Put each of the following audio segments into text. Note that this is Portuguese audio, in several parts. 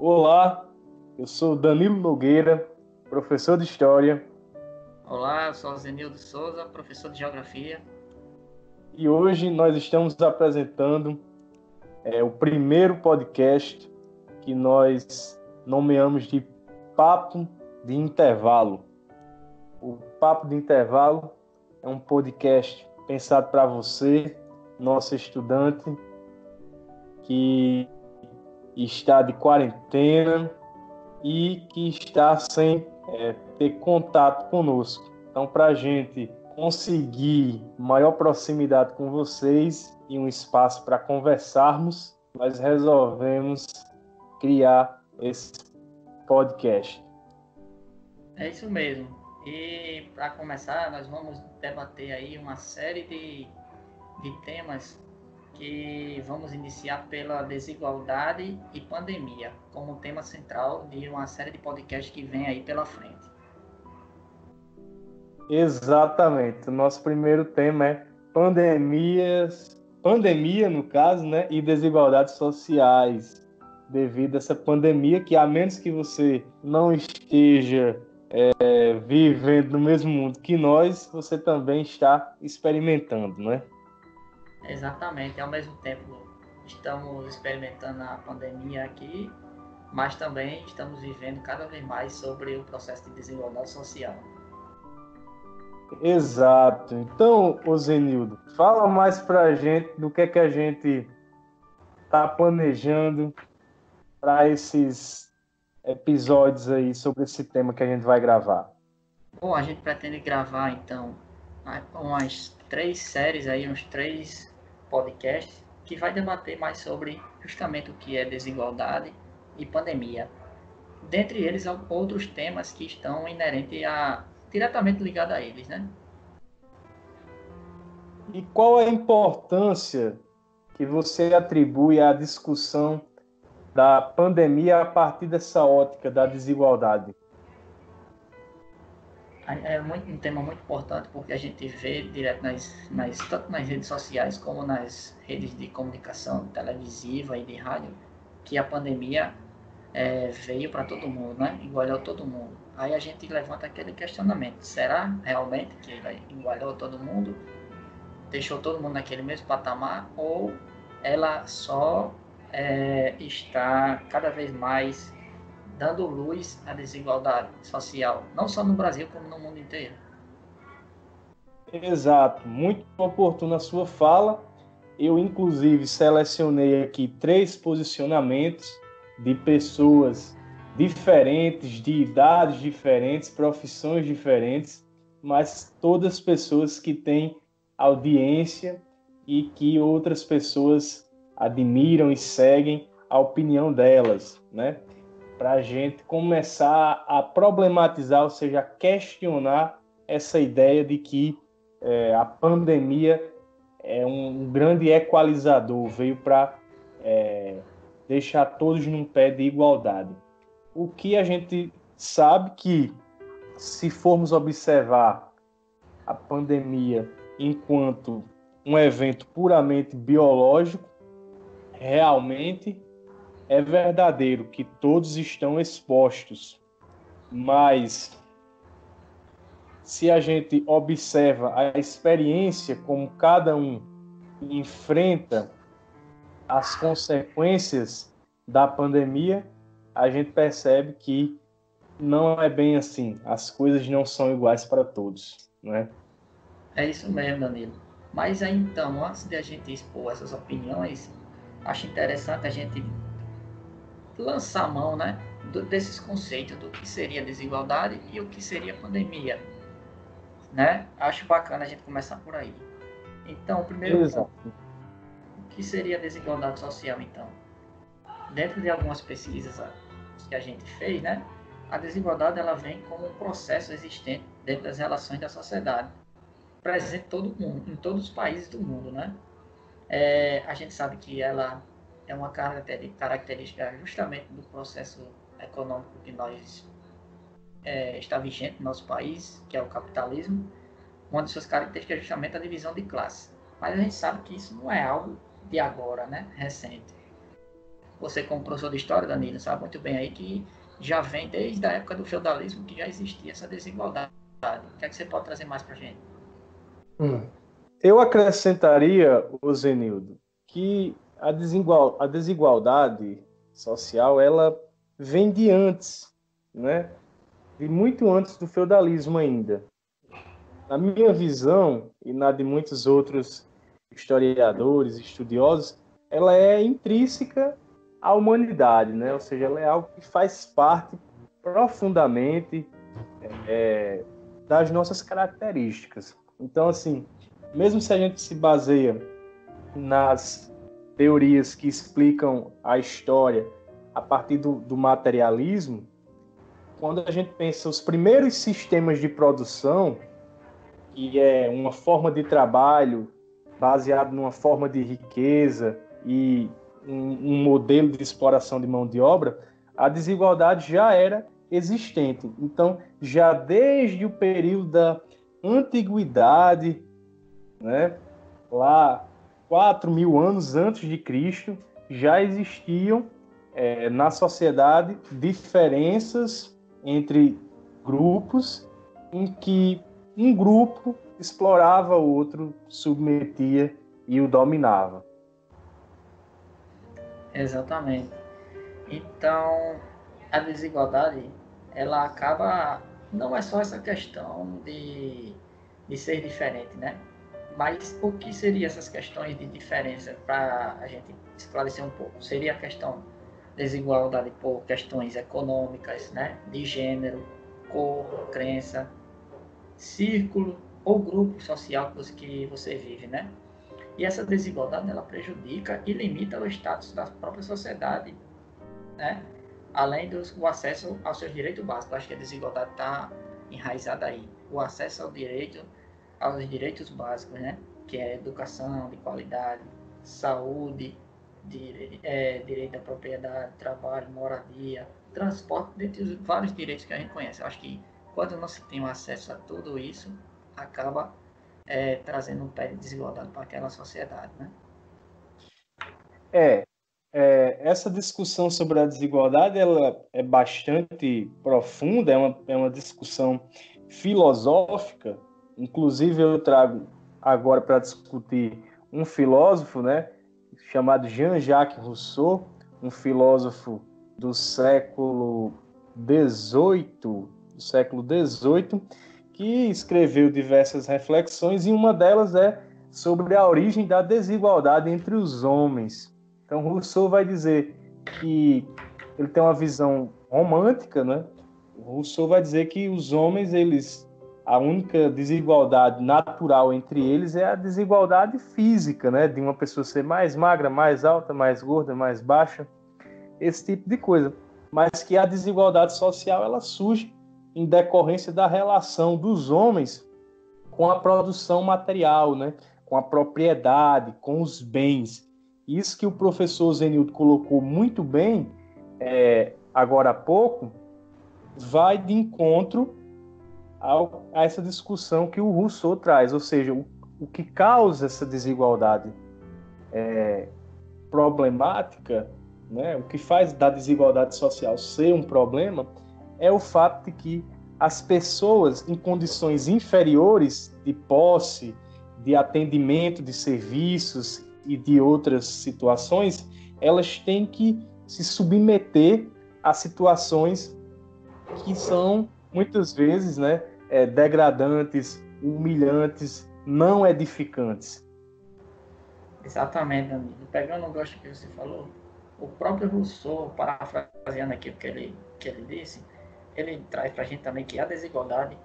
Olá, eu sou Danilo Nogueira, professor de História, Olá, eu sou Zenildo Souza, professor de Geografia. e hoje nós estamos apresentando o primeiro podcast que nós nomeamos de Papo de Intervalo. O Papo de Intervalo é um podcast pensado para você, nosso estudante, que está de quarentena e que está sem ter contato conosco. Então, para a gente conseguir maior proximidade com vocês e um espaço para conversarmos, nós resolvemos criar esse podcast. É isso mesmo. E para começar, nós vamos debater aí uma série de temas que vamos iniciar pela desigualdade e pandemia, como tema central de uma série de podcasts que vem aí pela frente. Exatamente. O nosso primeiro tema é pandemia no caso, né, e desigualdades sociais, devido a essa pandemia que, a menos que você não esteja vivendo no mesmo mundo que nós, você também está experimentando, né? Exatamente. Ao mesmo tempo, estamos experimentando a pandemia aqui, mas também estamos vivendo cada vez mais sobre o processo de desigualdade social. Exato. Então, ô Zenildo, fala mais para a gente do que a gente está planejando para esses episódios aí sobre esse tema que a gente vai gravar. Bom, a gente pretende gravar então umas 3 séries aí, uns 3 podcasts, que vai debater mais sobre justamente o que é desigualdade e pandemia. Dentre eles, outros temas que estão diretamente ligados a eles, né? E qual a importância que você atribui à discussão da pandemia a partir dessa ótica da desigualdade? É um tema muito importante porque a gente vê direto tanto nas redes sociais como nas redes de comunicação televisiva e de rádio, que a pandemia veio para todo mundo, né? Igualou todo mundo. Aí a gente levanta aquele questionamento: será realmente que ele igualou todo mundo, deixou todo mundo naquele mesmo patamar, ou ela só está cada vez mais dando luz à desigualdade social, não só no Brasil como no mundo inteiro? Exato, muito oportuna a sua fala. Eu, inclusive, selecionei aqui 3 posicionamentos de pessoas diferentes, de idades diferentes, profissões diferentes, mas todas pessoas que têm audiência e que outras pessoas admiram e seguem a opinião delas, né? Para a gente começar a problematizar, ou seja, a questionar essa ideia de que a pandemia é um grande equalizador, veio para deixar todos num pé de igualdade. O que a gente sabe que, se formos observar a pandemia enquanto um evento puramente biológico, realmente é verdadeiro que todos estão expostos, mas se a gente observa a experiência como cada um enfrenta as consequências da pandemia, a gente percebe que não é bem assim. As coisas não são iguais para todos, né? É isso mesmo, Danilo. Mas aí então, antes de a gente expor essas opiniões, acho interessante a gente lançar a mão, né, desses conceitos do que seria desigualdade e o que seria pandemia, né? Acho bacana a gente começar por aí. Então, o primeiro ponto, Exato. o que seria desigualdade social, então? Dentro de algumas pesquisas que a gente fez, né, a desigualdade ela vem como um processo existente dentro das relações da sociedade, presente em todo mundo, em todos os países do mundo, né? A gente sabe que ela é uma característica justamente do processo econômico que está vigente no nosso país, que é o capitalismo. Uma de suas características é justamente a divisão de classe. Mas a gente sabe que isso não é algo de agora, né? Recente. você como professor de história, Danilo, sabe muito bem aí que já vem desde a época do feudalismo que já existia essa desigualdade. O que é que você pode trazer mais para a gente? Eu acrescentaria, Zenildo, que a desigualdade social ela vem de antes, né? De muito antes do feudalismo ainda. Na minha visão e na de muitos outros historiadores, estudiosos, ela é intrínseca à humanidade, né? Ou seja, ela é algo que faz parte profundamente das nossas características. Então, assim, mesmo se a gente se baseia nas teorias que explicam a história a partir do materialismo, quando a gente pensa os primeiros sistemas de produção, que é uma forma de trabalho baseado numa forma de riqueza e um modelo de exploração de mão de obra, a desigualdade já era existente. Então, já desde o período da antiguidade, né, lá 4.000 anos antes de Cristo, já existiam na sociedade diferenças entre grupos em que um grupo explorava o outro, submetia e o dominava. Exatamente. Então, a desigualdade, ela acaba, não é só essa questão de ser diferente, né? Mas o que seriam essas questões de diferença para a gente esclarecer um pouco? Seria a questão desigualdade por questões econômicas, né? De gênero, cor, crença, círculo ou grupo social que você vive, né? E essa desigualdade ela prejudica e limita o status da própria sociedade, né? Além do acesso aos seus direitos básicos. Acho que a desigualdade está enraizada aí. O acesso aos direitos básicos, né? Que é educação de qualidade, saúde, direito à propriedade, trabalho, moradia, transporte, dentre os vários direitos que a gente conhece. Eu acho que quando não se tem um acesso a tudo isso, acaba trazendo um pé de desigualdade para aquela sociedade, né? Essa discussão sobre a desigualdade ela é bastante profunda, é uma discussão filosófica. Inclusive, eu trago agora para discutir um filósofo, né, chamado Jean-Jacques Rousseau, um filósofo do século XVIII, que escreveu diversas reflexões, e uma delas é sobre a origem da desigualdade entre os homens. Então, Rousseau vai dizer que ele tem uma visão romântica, né? Rousseau vai dizer que os homens, a única desigualdade natural entre eles é a desigualdade física, né? De uma pessoa ser mais magra, mais alta, mais gorda, mais baixa, esse tipo de coisa. Mas que a desigualdade social ela surge em decorrência da relação dos homens com a produção material, né? Com a propriedade, com os bens. Isso que o professor Zenildo colocou muito bem agora há pouco, vai de encontro a essa discussão que o Rousseau traz, ou seja, o que causa essa desigualdade problemática, né, o que faz da desigualdade social ser um problema, é o fato de que as pessoas em condições inferiores de posse, de atendimento de serviços e de outras situações, elas têm que se submeter a situações que são, muitas vezes, né, degradantes, humilhantes, não edificantes. Exatamente, amigo. Pegando o gosto que você falou, o próprio Rousseau, parafraseando aqui o que ele disse, ele traz para a gente também que a desigualdade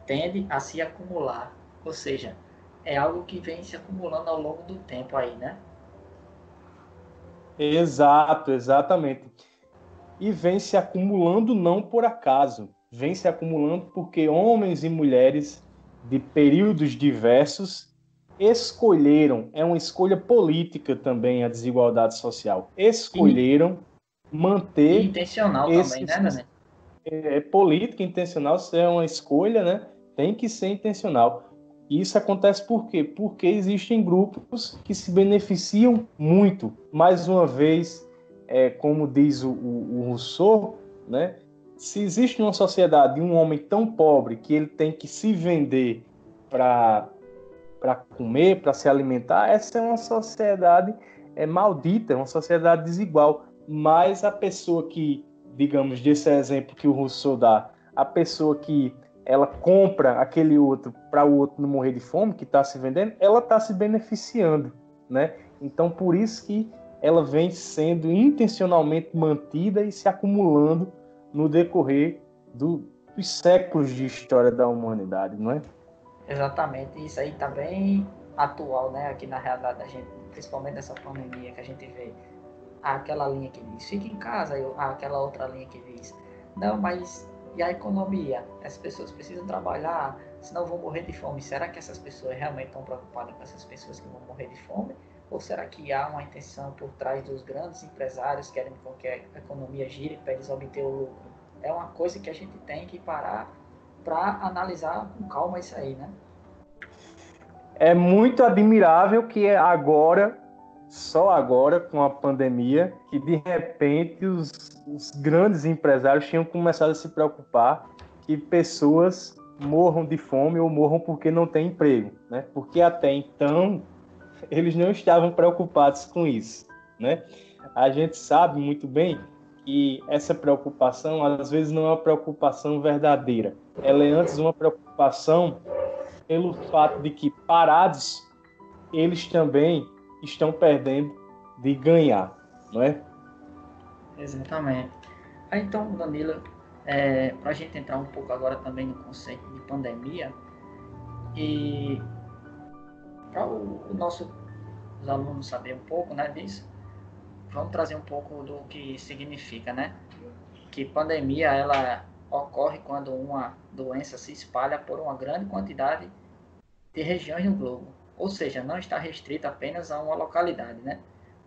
tende a se acumular, ou seja, é algo que vem se acumulando ao longo do tempo aí, né? Exatamente. E vem se acumulando não por acaso, vem se acumulando porque homens e mulheres de períodos diversos escolheram, é uma escolha política também a desigualdade social, escolheram manter e intencional esse... também, né, Daniel? política intencional, se é uma escolha, né? Tem que ser intencional. E isso acontece por quê? Porque existem grupos que se beneficiam muito, mais uma vez, como diz o Rousseau, né? Se existe numa sociedade um homem tão pobre que ele tem que se vender para comer, para se alimentar, essa é uma sociedade maldita, é uma sociedade desigual. Mas a pessoa que, digamos, desse exemplo que o Rousseau dá, a pessoa que ela compra aquele outro para o outro não morrer de fome, que está se vendendo, ela está se beneficiando, né? Então, por isso que ela vem sendo intencionalmente mantida e se acumulando no decorrer dos séculos de história da humanidade, não é? Exatamente, isso aí tá bem atual, né? Aqui na realidade da gente, principalmente nessa pandemia que a gente vê aquela linha que diz fica em casa, aquela outra linha que diz não, mas e a economia? As pessoas precisam trabalhar, senão vão morrer de fome. Será que essas pessoas realmente estão preocupadas com essas pessoas que vão morrer de fome? Ou será que há uma intenção por trás dos grandes empresários que querem que a economia gire para eles obter o lucro? É uma coisa que a gente tem que parar para analisar com calma isso aí, né? É muito admirável que agora, só agora, com a pandemia, que de repente os grandes empresários tinham começado a se preocupar que pessoas morram de fome ou morram porque não têm emprego, né? Porque até então eles não estavam preocupados com isso, né? A gente sabe muito bem que essa preocupação às vezes não é uma preocupação verdadeira. Ela é antes uma preocupação pelo fato de que parados eles também estão perdendo de ganhar, não é? Exatamente. Aí, então, Danilo, para a gente entrar um pouco agora também no conceito de pandemia e para os alunos saberem um pouco, né, disso, vamos trazer um pouco do que significa, né? Que pandemia ela ocorre quando uma doença se espalha por uma grande quantidade de regiões no globo, ou seja, não está restrita apenas a uma localidade, né?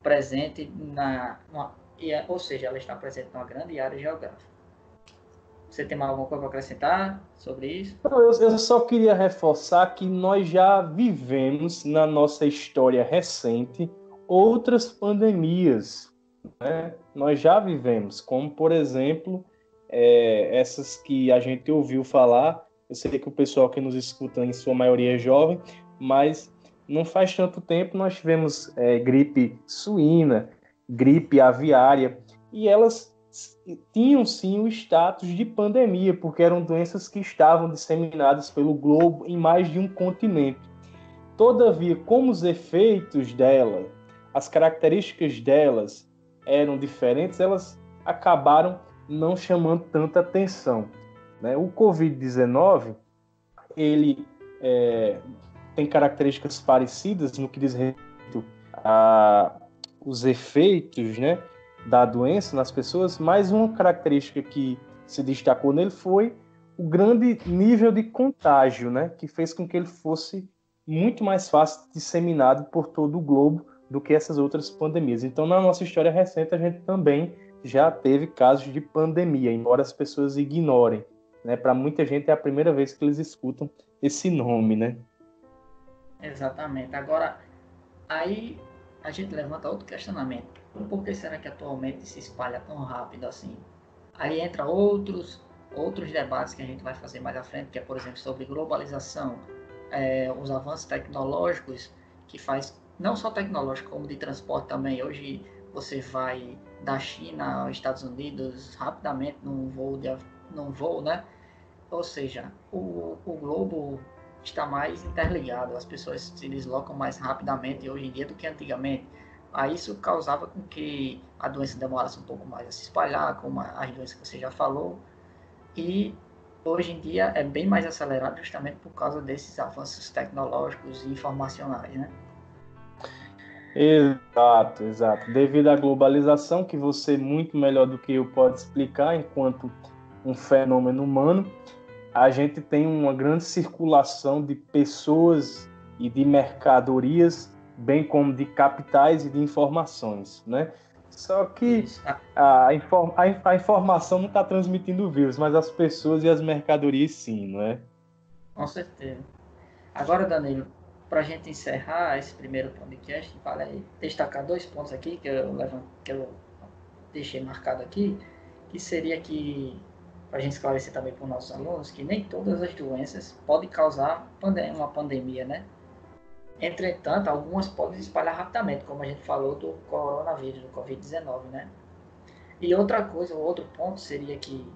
Presente ou seja, ela está presente numa grande área geográfica. Você tem mais alguma coisa para acrescentar sobre isso? Então, eu só queria reforçar que nós já vivemos na nossa história recente outras pandemias, né? Nós já vivemos, como por exemplo, essas que a gente ouviu falar. Eu sei que o pessoal que nos escuta em sua maioria é jovem, mas não faz tanto tempo nós tivemos gripe suína, gripe aviária, e elas tinham sim o status de pandemia, porque eram doenças que estavam disseminadas pelo globo em mais de um continente. Todavia, como os efeitos dela, as características delas eram diferentes, elas acabaram não chamando tanta atenção, né? O Covid-19, ele tem características parecidas no que diz respeito aos efeitos, né, da doença nas pessoas, mas uma característica que se destacou nele foi o grande nível de contágio, né, que fez com que ele fosse muito mais fácil disseminado por todo o globo do que essas outras pandemias. Então, na nossa história recente, a gente também já teve casos de pandemia, embora as pessoas ignorem, né? Para muita gente é a primeira vez que eles escutam esse nome, né? Exatamente. Agora, aí a gente levanta outro questionamento. Por que será que atualmente se espalha tão rápido assim? Aí entra outros debates que a gente vai fazer mais à frente, que é, por exemplo, sobre globalização, os avanços tecnológicos que faz, não só tecnológico, como de transporte também. Hoje você vai da China aos Estados Unidos rapidamente num voo, né? Ou seja, o globo está mais interligado, as pessoas se deslocam mais rapidamente hoje em dia do que antigamente. Aí isso causava com que a doença demorasse um pouco mais a se espalhar, como as doenças que você já falou, e hoje em dia é bem mais acelerado justamente por causa desses avanços tecnológicos e informacionais, né? Exato, exato. Devido à globalização, que você muito melhor do que eu pode explicar, enquanto um fenômeno humano, a gente tem uma grande circulação de pessoas e de mercadorias, bem como de capitais e de informações, né? Só que Isso. a informação não está transmitindo o vírus, mas as pessoas e as mercadorias sim, não é? Com certeza. Agora, Danilo, para a gente encerrar esse primeiro podcast, vale destacar dois pontos aqui que eu deixei marcado aqui, que seria que, para a gente esclarecer também para os nossos alunos, que nem todas as doenças podem causar uma pandemia, né? Entretanto, algumas podem se espalhar rapidamente, como a gente falou do coronavírus, do Covid-19, né? E outra coisa, outro ponto seria que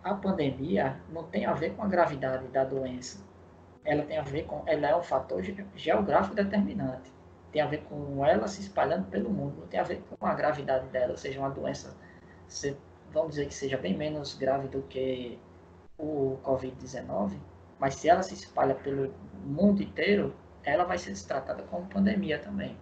a pandemia não tem a ver com a gravidade da doença. Ela é um fator geográfico determinante. Tem a ver com ela se espalhando pelo mundo, não tem a ver com a gravidade dela, ou seja, uma doença, vamos dizer que seja bem menos grave do que o Covid-19, mas se ela se espalha pelo mundo inteiro, ela vai ser tratada como pandemia também.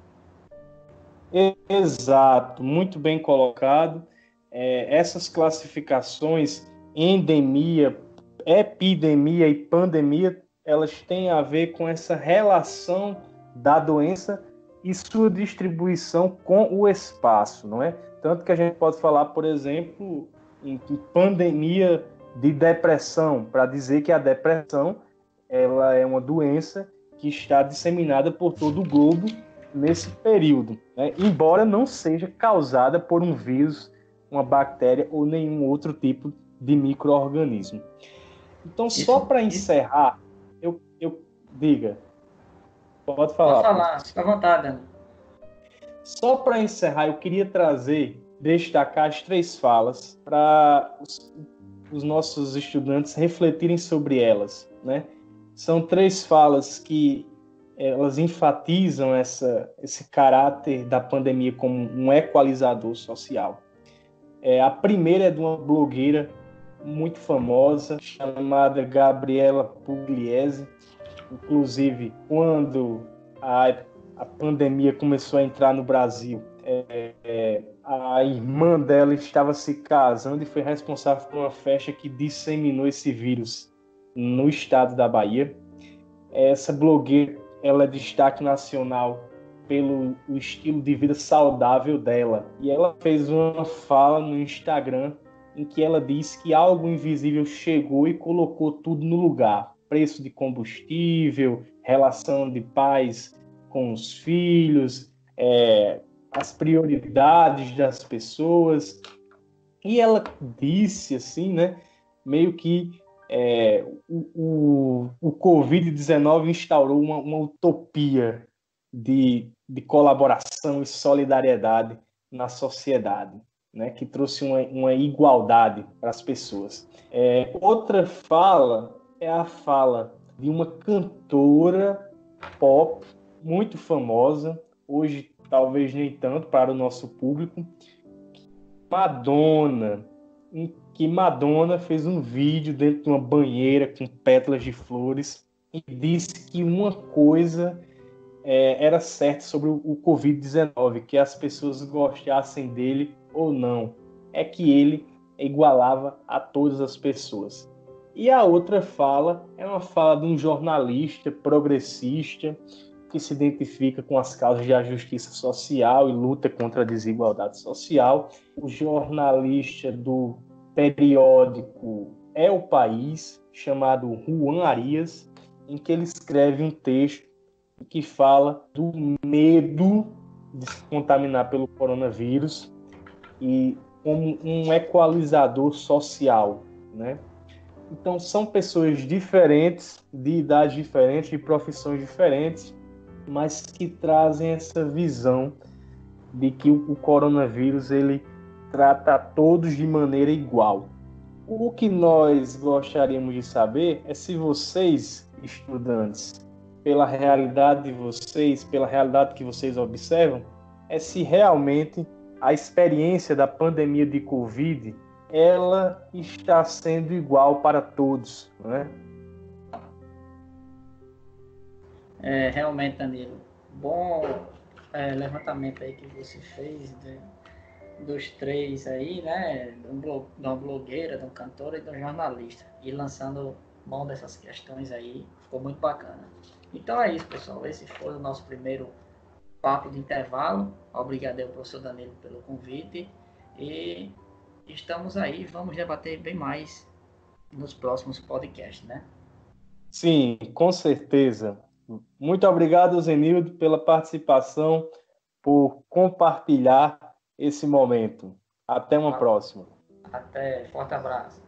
Exato, muito bem colocado. Essas classificações, endemia, epidemia e pandemia, elas têm a ver com essa relação da doença e sua distribuição com o espaço, não é? Tanto que a gente pode falar, por exemplo, em pandemia de depressão, para dizer que a depressão ela é uma doença que está disseminada por todo o globo nesse período, né? Embora não seja causada por um vírus, uma bactéria ou nenhum outro tipo de micro-organismo. Então, só para encerrar, eu diga. Pode falar. Pode falar, fica à vontade, Ana. Só para encerrar, eu queria destacar as 3 falas para os nossos estudantes refletirem sobre elas, né? São 3 falas que elas enfatizam esse caráter da pandemia como um equalizador social. A primeira é de uma blogueira muito famosa, chamada Gabriela Pugliese. Inclusive, quando a pandemia começou a entrar no Brasil, a irmã dela estava se casando e foi responsável por uma festa que disseminou esse vírus no estado da Bahia. Essa blogueira, ela é destaque nacional pelo o estilo de vida saudável dela. E ela fez uma fala no Instagram em que ela disse que algo invisível chegou e colocou tudo no lugar. Preço de combustível, relação de pais com os filhos, as prioridades das pessoas. E ela disse assim, né, meio que o Covid-19 instaurou uma utopia de colaboração e solidariedade na sociedade, né, que trouxe uma igualdade para as pessoas. Outra fala é a fala de uma cantora pop muito famosa, hoje talvez nem tanto para o nosso público, Madonna, em que Madonna fez um vídeo dentro de uma banheira com pétalas de flores e disse que uma coisa era certa sobre o Covid-19, que as pessoas gostassem dele ou não, é que ele igualava a todas as pessoas. E a outra fala é uma fala de um jornalista progressista que se identifica com as causas da justiça social e luta contra a desigualdade social. O jornalista do periódico É o País, chamado Juan Arias, em que ele escreve um texto que fala do medo de se contaminar pelo coronavírus e como um equalizador social, né? Então, são pessoas diferentes, de idades diferentes, de profissões diferentes, mas que trazem essa visão de que o coronavírus ele trata a todos de maneira igual. O que nós gostaríamos de saber é se vocês, estudantes, pela realidade de vocês, pela realidade que vocês observam, é se realmente a experiência da pandemia de Covid ela está sendo igual para todos, né? Realmente, Danilo, bom levantamento aí que você fez dos 3 aí, né? De uma blogueira, de um cantor e de um jornalista. E lançando mão dessas questões aí, ficou muito bacana. Então é isso, pessoal. Esse foi o nosso primeiro papo de intervalo. Obrigado ao professor Danilo pelo convite. E estamos aí, vamos debater bem mais nos próximos podcasts, né? Sim, com certeza. Muito obrigado, Zenildo, pela participação, por compartilhar esse momento. Até uma próxima. Até, forte abraço.